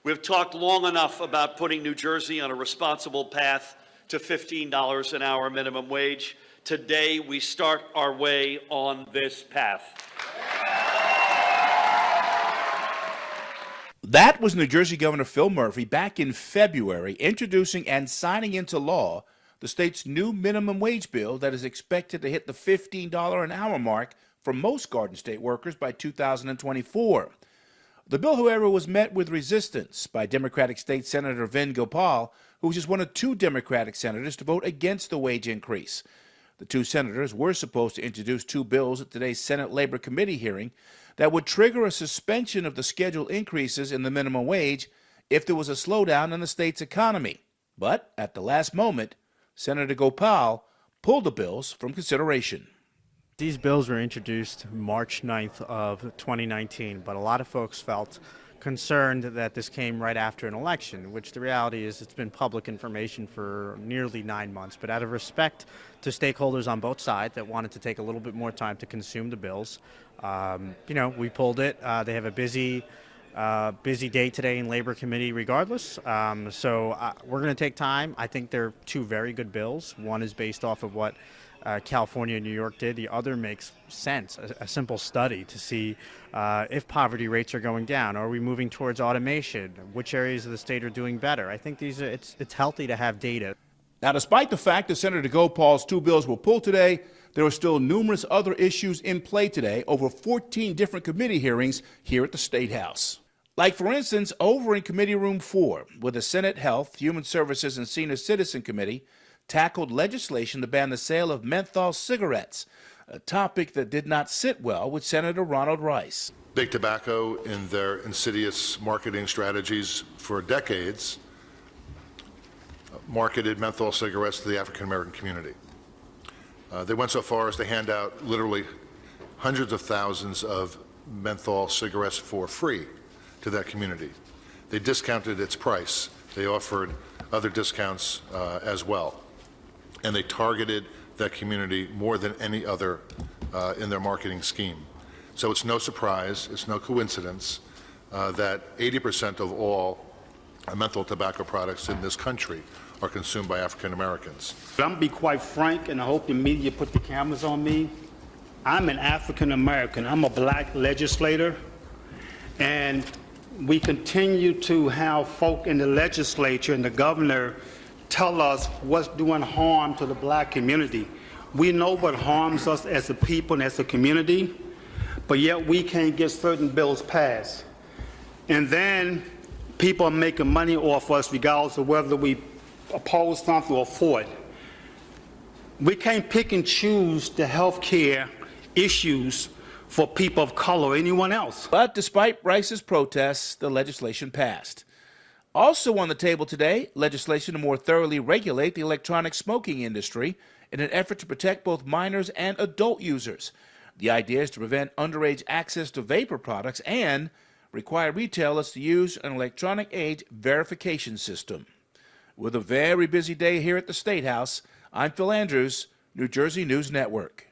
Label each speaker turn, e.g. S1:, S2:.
S1: We've talked long enough about putting New Jersey on a responsible path to $15 an hour minimum wage. Today, we start our way on this path.
S2: That was New Jersey Governor Phil Murphy back in February introducing and signing into law the state's new minimum wage bill that is expected to hit the $15 an hour mark for most Garden State workers by 2024. The bill, however, was met with resistance by Democratic State Senator Vin Gopal, who was just one of two Democratic senators to vote against the wage increase. The two senators were supposed to introduce two bills at today's Senate Labor Committee hearing that would trigger a suspension of the scheduled increases in the minimum wage if there was a slowdown in the state's economy. But at the last moment, Senator Gopal pulled the bills from consideration.
S3: These bills were introduced March 9th of 2019, but a lot of folks felt concerned that this came right after an election, which the reality is it's been public information for nearly 9 months. But out of respect to stakeholders on both sides that wanted to take a little bit more time to consume the bills, we pulled it. They have a busy day today in Labor Committee regardless. So we're going to take time. I think they're two very good bills. One is based off of what California and New York did. The other makes sense, a simple study to see if poverty rates are going down. Are we moving towards automation? Which areas of the state are doing better? I think it's healthy to have data.
S2: Now, despite the fact that Senator Gopal's two bills were pulled today, there are still numerous other issues in play today, over 14 different committee hearings here at the State House. Like, for instance, over in Committee Room 4, where the Senate Health, Human Services, and Senior Citizen Committee tackled legislation to ban the sale of menthol cigarettes, a topic that did not sit well with Senator Ronald Rice.
S4: Big Tobacco, in their insidious marketing strategies for decades, marketed menthol cigarettes to the African American community. They went so far as to hand out literally hundreds of thousands of menthol cigarettes for free to that community. They discounted its price. They offered other discounts as well. And they targeted that community more than any other in their marketing scheme. So it's no surprise, it's no coincidence that 80% of all menthol tobacco products in this country are consumed by African Americans.
S5: I'm going to be quite frank, and I hope the media put the cameras on me. I'm an African American. I'm a black legislator, and we continue to have folk in the legislature and the governor tell us what's doing harm to the black community. We know what harms us as a people and as a community, but yet we can't get certain bills passed. And then people are making money off us regardless of whether we oppose something or for it. We can't pick and choose the health care issues for people of color or anyone else.
S2: But despite Rice's protests, the legislation passed. Also on the table today, legislation to more thoroughly regulate the electronic smoking industry in an effort to protect both minors and adult users. The idea is to prevent underage access to vapor products and require retailers to use an electronic age verification system. With a very busy day here at the State House, I'm Phil Andrews, New Jersey News Network.